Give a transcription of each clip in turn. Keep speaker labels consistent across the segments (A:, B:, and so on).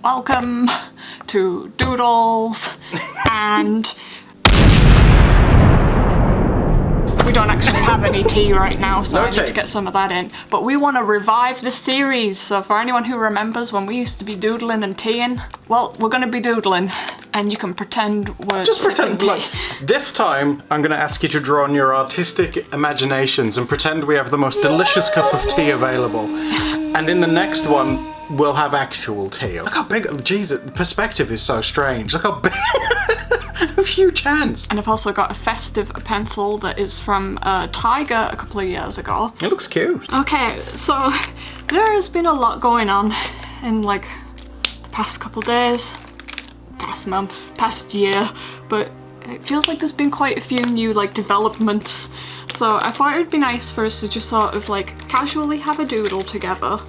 A: Welcome to Doodles, and we don't actually have any tea right now, so I need to get some of that in. But we want to revive the series, so for anyone who remembers when we used to be doodling and teaing, well, we're going to be doodling, and you can pretend we're
B: just pretend.
A: tea.
B: Look, this time I'm going to ask you to draw on your artistic imaginations and pretend we have the most delicious cup of tea available. And in the next one, we'll have actual tea. Look how big, Jesus, the perspective is so strange. Look how big, a huge hands.
A: And I've also got a festive pencil that is from Tiger a couple of years ago.
B: It looks cute.
A: Okay, so there has been a lot going on in like the past couple days, past month, past year, but it feels like there's been quite a few new like developments. So I thought it would be nice for us to just sort of like casually have a doodle together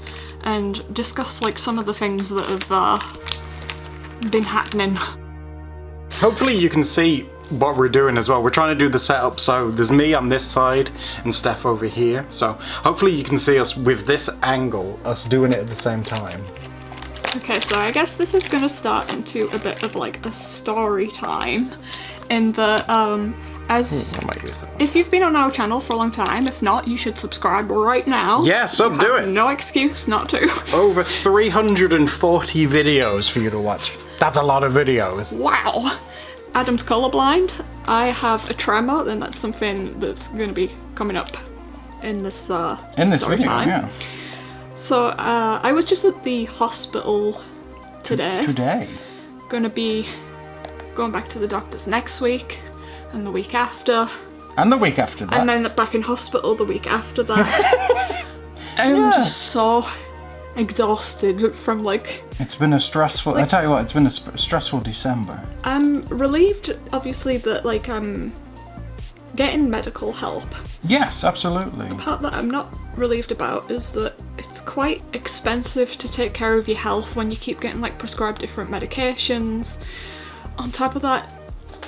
A: and discuss like some of the things that have been happening.
B: Hopefully you can see what we're doing as well. We're trying to do the setup, so there's me on this side and Steph over here. So hopefully you can see us with this angle, us doing it at the same time.
A: Okay, so I guess this is gonna start into a bit of like a story time in the if you've been on our channel for a long time, if not, you should subscribe right now.
B: Yeah, do it.
A: No excuse not to.
B: Over 340 videos for you to watch. That's a lot of videos.
A: Wow. Adam's colorblind. I have a tremor, and that's something that's going to be coming up in this story
B: video,
A: time.
B: Yeah.
A: So I was just at the hospital today. Gonna be going back to the doctors next week, and the week after.
B: And the week after that.
A: And then back in hospital the week after that. I'm just so exhausted from like...
B: It's been a stressful... I tell you what, it's been a stressful December.
A: I'm relieved, obviously, that like I'm getting medical help.
B: Yes, absolutely.
A: The part that I'm not relieved about is that it's quite expensive to take care of your health when you keep getting like prescribed different medications. On top of that,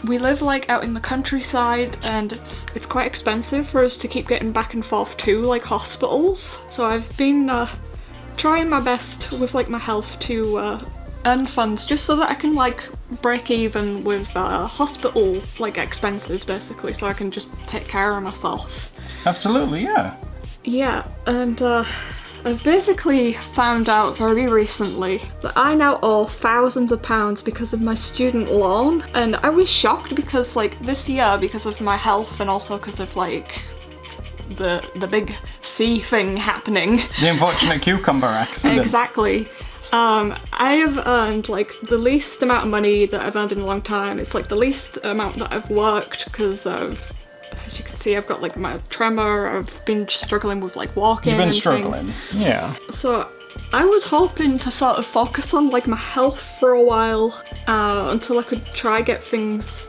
A: we live like out in the countryside, and it's quite expensive for us to keep getting back and forth to like hospitals. So I've been trying my best with like my health to earn funds just so that I can like break even with hospital like expenses basically, so I can just take care of myself.
B: Absolutely, yeah.
A: Yeah, and I've basically found out very recently that I now owe thousands of pounds because of my student loan, and I was shocked because like this year, because of my health and also because of like the big C thing happening.
B: The unfortunate cucumber accident.
A: Exactly. I have earned like the least amount of money that I've earned in a long time. It's like the least amount that I've worked because of, as you can see, I've got like my tremor. I've been struggling with like walking.
B: You've been
A: and
B: struggling,
A: things.
B: Yeah.
A: So I was hoping to sort of focus on like my health for a while until I could try get things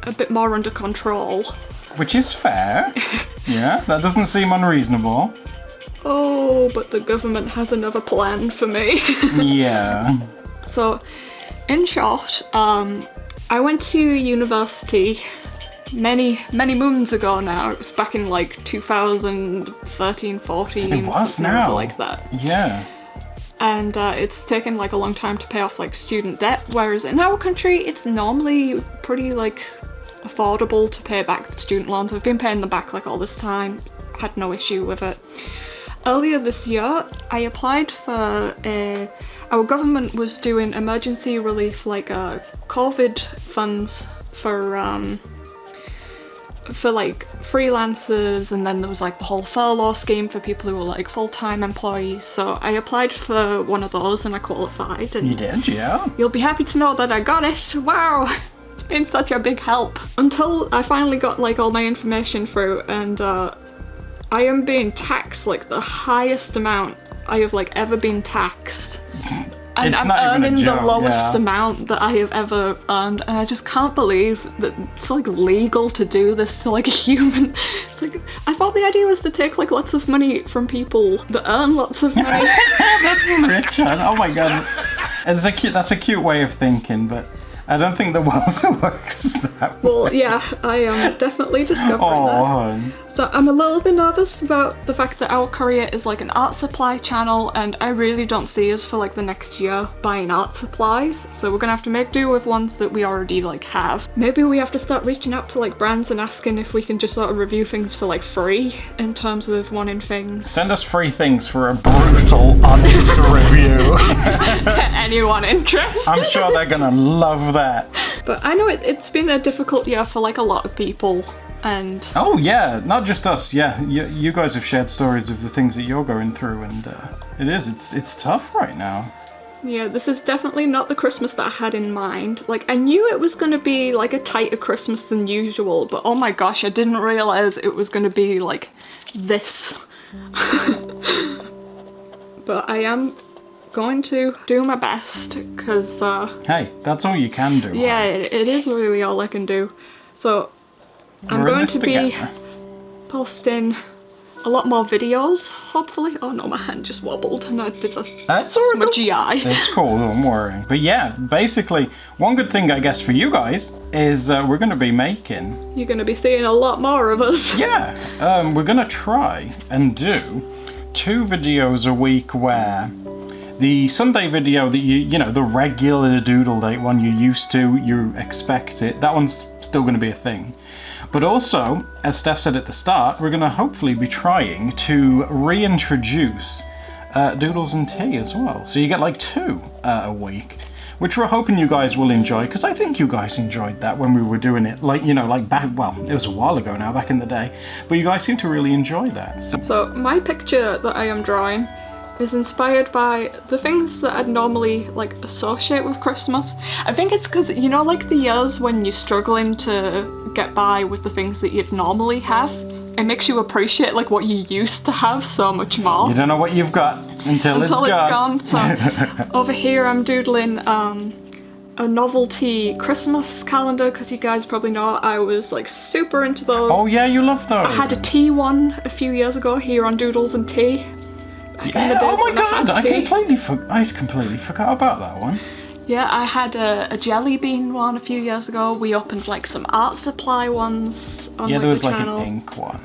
A: a bit more under control.
B: Which is fair. Yeah, that doesn't seem unreasonable.
A: Oh, but the government has another plan for me.
B: Yeah. So,
A: in short, I went to university many moons ago now. It was back in like 2013, 14,
B: it was
A: something
B: now.
A: Like that.
B: Yeah.
A: And it's taken like a long time to pay off like student debt, whereas in our country it's normally pretty like affordable to pay back the student loans. I've been paying them back like all this time, had no issue with it. Earlier this year, I applied for our government was doing emergency relief, like COVID funds for like freelancers, and then there was like the whole furlough scheme for people who were like full-time employees. So I applied for one of those and I qualified. And
B: you did, yeah?
A: You'll be happy to know that I got it. Wow! It's been such a big help. Until I finally got like all my information through, and I am being taxed like the highest amount I have like ever been taxed. And I'm earning the lowest amount that I have ever earned, and I just can't believe that it's like legal to do this to like a human. It's like, I thought the idea was to take like lots of money from people that earn lots of money.
B: That's rich, oh my god. That's a cute way of thinking, but I don't think the world works that way.
A: Well, yeah, I am definitely discovering that. So I'm a little bit nervous about the fact that our career is like an art supply channel, and I really don't see us for like the next year buying art supplies. So we're gonna have to make do with ones that we already like have. Maybe we have to start reaching out to like brands and asking if we can just sort of review things for like free in terms of wanting things.
B: Send us free things for a brutal, honest review.
A: Anyone interested?
B: I'm sure they're gonna love that.
A: But I know it's been a difficult year for like a lot of people, and
B: oh yeah, not just us. Yeah, you guys have shared stories of the things that you're going through, and it's tough right now.
A: yeah, this is definitely not the Christmas that I had in mind. Like, I knew it was going to be like a tighter Christmas than usual, but oh my gosh, I didn't realize it was going to be like this. But I am going to do my best, because
B: hey, that's all you can do.
A: yeah, it is really all I can do. So I'm going to be posting a lot more videos, hopefully. Oh no, my hand just wobbled and I did a smudgy eye.
B: It's cool, don't worry. But yeah, basically, one good thing I guess for you guys is we're going to be making...
A: You're going to be seeing a lot more of us.
B: Yeah, we're going to try and do 2 videos a week where the Sunday video that you know, the regular doodle date one you're used to, you expect it, that one's still going to be a thing. But also, as Steph said at the start, we're going to hopefully be trying to reintroduce Doodles and Tea as well. So you get like 2 a week, which we're hoping you guys will enjoy, because I think you guys enjoyed that when we were doing it, like, you know, like back, well, it was a while ago now, back in the day, but you guys seem to really enjoy that.
A: So my picture that I am drawing is inspired by the things that I'd normally like associate with Christmas. I think it's because, you know, like the years when you're struggling to get by with the things that you'd normally have, it makes you appreciate like what you used to have so much more.
B: You don't know what you've got until it's gone.
A: So over here I'm doodling a novelty Christmas calendar, because you guys probably know I was like super into those.
B: Oh yeah, you love those.
A: I had a tea one a few years ago here on Doodles and Tea.
B: Yeah, oh my god, I completely forgot about that one.
A: Yeah, I had a jelly bean one a few years ago. We opened like some art supply ones on
B: there was
A: the
B: like
A: channel.
B: an ink one.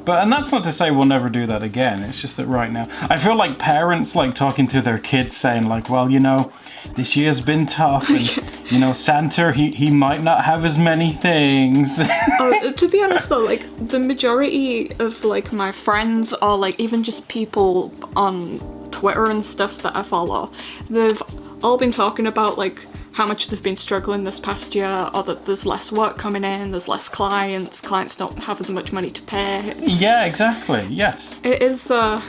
B: And that's not to say we'll never do that again. It's just that right now, I feel like parents like talking to their kids saying like, well, you know, this year's been tough, and you know, Santa, he might not have as many things.
A: To be honest though, like the majority of like my friends, or like even just people on Twitter and stuff that I follow, they've all been talking about like how much they've been struggling this past year, or that there's less work coming in, there's less clients don't have as much money to pay.
B: Yeah, exactly, yes.
A: It is a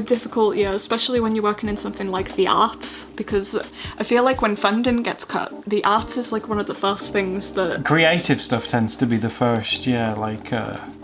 A: difficult year, especially when you're working in something like the arts, because I feel like when funding gets cut, the arts is like one of the first things that...
B: Creative stuff tends to be the first, yeah, like,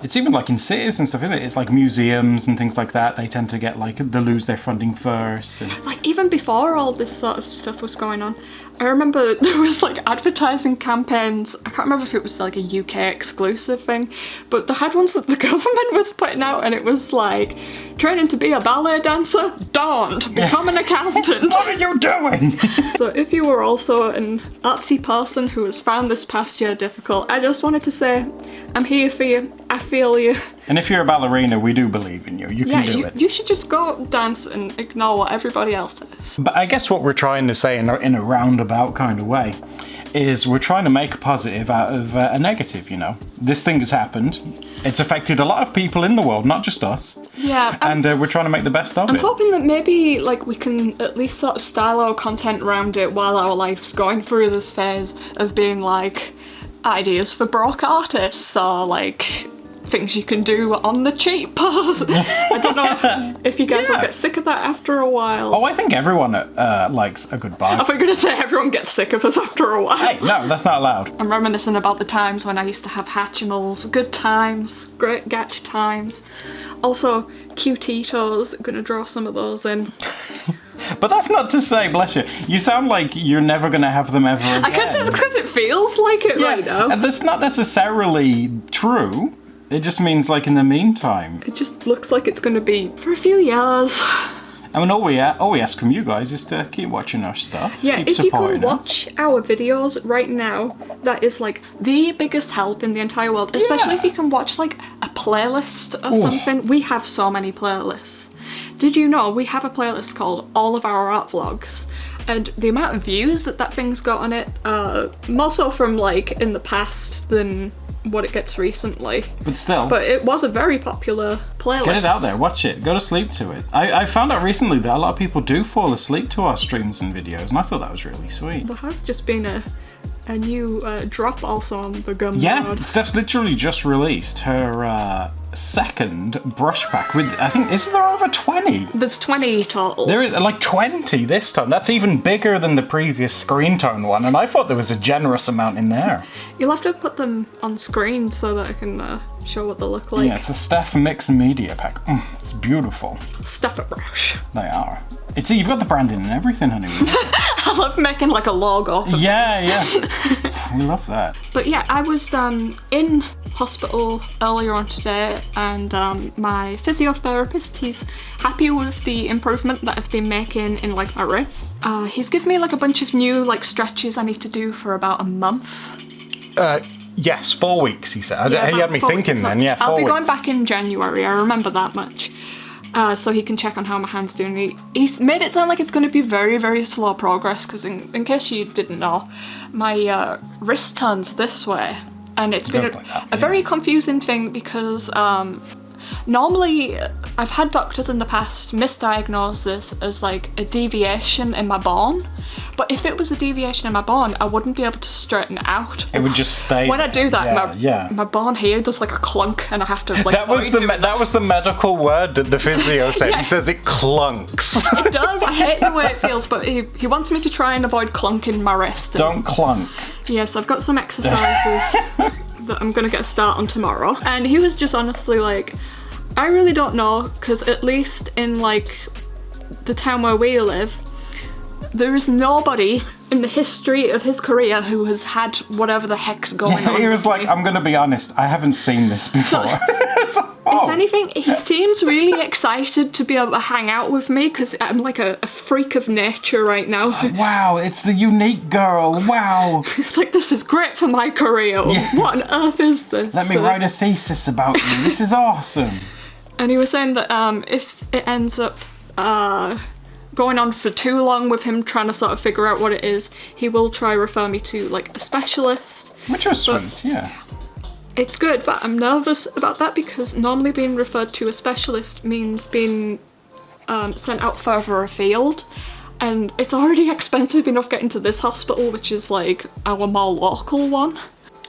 B: it's even like in cities and stuff, isn't it? It's like museums and things like that, they tend to get like, they lose their funding first. And...
A: Like even before all this sort of stuff was going on, I remember there was like advertising campaigns, I can't remember if it was like a UK exclusive thing, but they had ones that the government was putting out, and it was like, training to be a ballet dancer? Don't! Become an accountant!
B: What are you doing?
A: So if you were also an artsy person who has found this past year difficult, I just wanted to say, I'm here for you, I feel you.
B: And if you're a ballerina, we do believe in you, you can do it.
A: You should just go dance and ignore what everybody else says.
B: But I guess what we're trying to say in a roundabout kind of way is we're trying to make a positive out of a negative, you know. This thing has happened. It's affected a lot of people in the world, not just us.
A: Yeah.
B: And we're trying to make the best of it.
A: I'm hoping that maybe like we can at least sort of style our content around it while our life's going through this phase of being like ideas for broke artists, or like things you can do on the cheap. I don't know if you guys will get sick of that after a while.
B: Oh, I think everyone likes a good buy.
A: I thought you were going to say everyone gets sick of us after a while.
B: Hey, no, that's not allowed.
A: I'm reminiscing about the times when I used to have Hatchimals. Good times. Great Gatch times. Also, Cutitos. Gonna draw some of those in.
B: But that's not to say, bless you, you sound like you're never going to have them ever again.
A: I guess it's because it feels like it right now.
B: And that's not necessarily true. It just means like in the meantime.
A: It just looks like it's going to be for a few years.
B: I mean, all we ask from you guys is to keep watching our stuff.
A: Yeah,
B: keep
A: if you can
B: supporting it.
A: watch our videos right now, that is like the biggest help in the entire world. Especially if you can watch like a playlist or something. We have so many playlists. Did you know we have a playlist called All of Our Art Vlogs? And the amount of views that thing's got on it, more so from like in the past than what it gets recently.
B: But still.
A: But it was a very popular playlist.
B: Get it out there, watch it, go to sleep to it. I found out recently that a lot of people do fall asleep to our streams and videos, and I thought that was really sweet.
A: There has just been a new drop also on the Gumroad.
B: Yeah, Steph's literally just released her second brush pack with, I think, isn't there over 20?
A: There's 20 total.
B: There is like 20 this time. That's even bigger than the previous screen tone one, and I thought there was a generous amount in there.
A: You'll have to put them on screen so that I can show what they look like.
B: Yeah, it's the Steph Mix Media Pack. It's beautiful.
A: Steph a brush.
B: They are. You've got the branding and everything, honey.
A: I love making like a logo for
B: Yeah. We love that.
A: But yeah, I was in hospital earlier on today, and my physiotherapist, he's happy with the improvement that I've been making in like my wrist. He's given me like a bunch of new like stretches I need to do for about a month.
B: Yes, 4 weeks, he said.
A: Yeah,
B: He had me
A: 4
B: thinking
A: weeks.
B: then, yeah, 4
A: I'll be
B: weeks.
A: going back in January, I remember that much. So he can check on how my hand's doing. He's made it sound like it's going to be very, very slow progress, because in case you didn't know, my wrist turns this way. And it's been a very confusing thing because normally I've had doctors in the past misdiagnose this as like a deviation in my bone. But if it was a deviation in my bone, I wouldn't be able to straighten it out.
B: It would just stay.
A: When I do that, my bone here does like a clunk, and I have to like.
B: That was the medical word that the physio said.
A: Yeah.
B: He says it clunks.
A: It does. I hate the way it feels, but he wants me to try and avoid clunking my wrist.
B: Don't clunk.
A: Yes, I've got some exercises that I'm gonna get a start on tomorrow. And he was just honestly like, I really don't know, because at least in like the town where we live, there is nobody in the history of his career who has had whatever the heck's going on.
B: He was
A: with
B: like,
A: me.
B: I'm gonna be honest, I haven't seen this before.
A: If anything, he seems really excited to be able to hang out with me, because I'm like a freak of nature right now.
B: Wow, it's the unique girl, wow.
A: It's like, this is great for my career.
B: Yeah.
A: What on earth is this?
B: Let me write a thesis about you, this is awesome.
A: And he was saying that if it ends up going on for too long with him trying to sort of figure out what it is, he will try refer me to like a specialist.
B: Which was sweet, yeah.
A: It's good, but I'm nervous about that because normally being referred to a specialist means being sent out further afield, and it's already expensive enough getting to this hospital, which is like our more local one.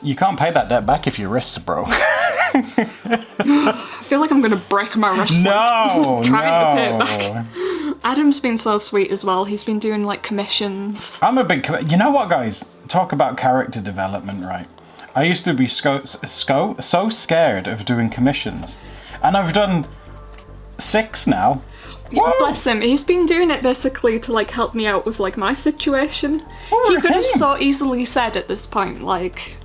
B: You can't pay that debt back if your wrists are broke.
A: I feel like I'm gonna break my wrist trying to pay it back. Adam's been so sweet as well. He's been doing like commissions.
B: I'm a big... You know what, guys? Talk about character development, right? I used to be so scared of doing commissions. And I've done 6 now.
A: Yeah, bless him. He's been doing it basically to like help me out with like my situation. He could have so easily said at this point, like,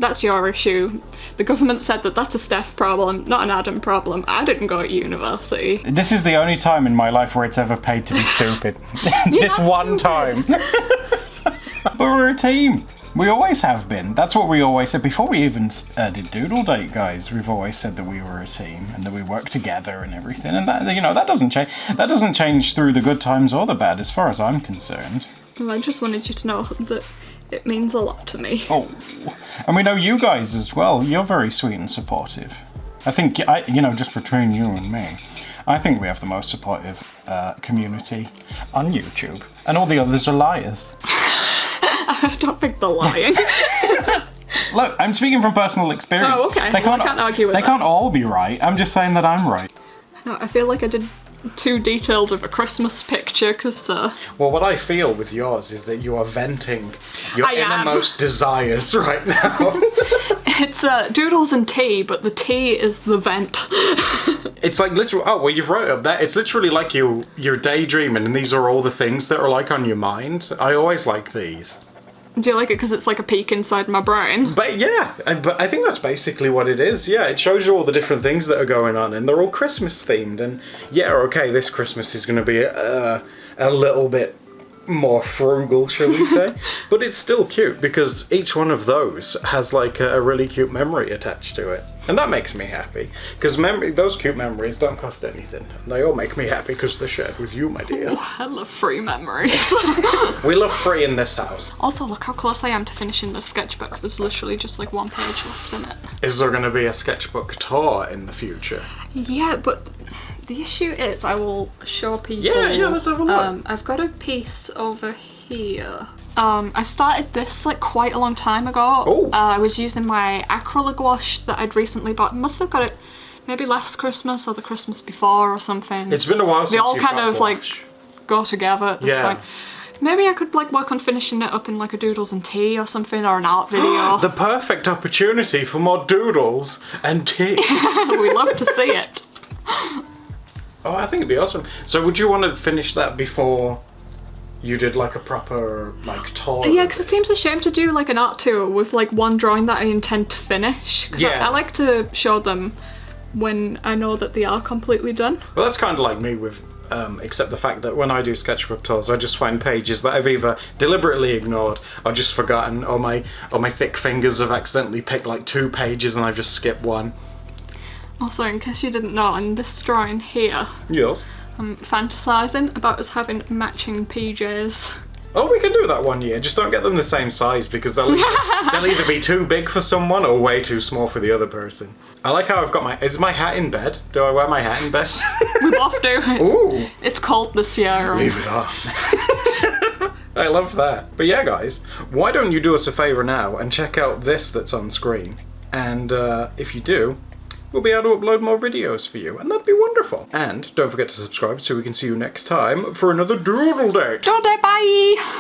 A: that's your issue. The government said that that's a Steph problem, not an Adam problem. I didn't go to university.
B: This is the only time in my life where it's ever paid to be stupid. This one time. But we're a team. We always have been. That's what we always said. Before we even did Doodle Date, guys, we've always said that we were a team and that we work together and everything. And that, you know, that doesn't change. That doesn't change through the good times or the bad, as far as I'm concerned.
A: Well, I just wanted you to know that it means a lot to me.
B: Oh, and we know you guys as well. You're very sweet and supportive. I think, you know, just between you and me, I think we have the most supportive community on YouTube. And all the others are liars.
A: I don't think they're lying.
B: Look, I'm speaking from personal experience.
A: Oh, okay. I can't argue with that.
B: They can't all be right. I'm just saying that I'm right.
A: No, I feel like I did too detailed of a Christmas picture because
B: Well, what I feel with yours is that you are venting your
A: I am.
B: innermost desires right now.
A: it's Doodles and tea, but the tea is the vent.
B: It's like literally, oh, well, you've wrote up there. It's literally like you're daydreaming and these are all the things that are like on your mind. I always like these.
A: Do you like it because it's like a peek inside my brain?
B: But yeah, but I think that's basically what it is. Yeah, it shows you all the different things that are going on, and they're all Christmas themed. And yeah, okay, this Christmas is going to be a little bit more frugal, shall we say? But it's still cute because each one of those has like a really cute memory attached to it, and that makes me happy because those cute memories don't cost anything. They all make me happy because they're shared with you, my dear.
A: Oh, I love free memories.
B: We love free in this house.
A: Also, look how close I am to finishing the sketchbook. There's literally just like 1 page left in it.
B: Is there going to be a sketchbook tour in the future?
A: Yeah, but the issue is I will show people.
B: Yeah, let's have a look.
A: I've got a piece over here. I started this like quite a long time ago.
B: Oh.
A: I was using my acrylic wash that I'd recently bought. Must have got it maybe last Christmas or the Christmas before or something.
B: It's been a while since
A: they all
B: you've
A: kind
B: got
A: of
B: wash.
A: like go together at this point. Maybe I could like work on finishing it up in like a Doodles and Tea or something, or an art video.
B: The perfect opportunity for more doodles and tea.
A: We love to see it.
B: Oh, I think it'd be awesome. So would you want to finish that before you did like a proper like tour?
A: Yeah, because it seems a shame to do like an art tour with like one drawing that I intend to finish. Because I like to show them when I know that they are completely done.
B: Well, that's kind of like me with, except the fact that when I do sketchbook tours, I just find pages that I've either deliberately ignored or just forgotten, or my thick fingers have accidentally picked like 2 pages and I've just skipped one.
A: Also, in case you didn't know, in this drawing here,
B: Yes.
A: I'm fantasising about us having matching PJs.
B: Oh, we can do that one year. Just don't get them the same size because they'll either be too big for someone or way too small for the other person. I like how I've got is my hat in bed? Do I wear my hat in bed?
A: We both do.
B: Ooh.
A: It's cold this year.
B: Leave it on. I love that. But yeah, guys, why don't you do us a favour now and check out this that's on screen? And if you do, we'll be able to upload more videos for you, and that'd be wonderful. And don't forget to subscribe so we can see you next time for another Doodle Date.
A: Doodle Day, bye!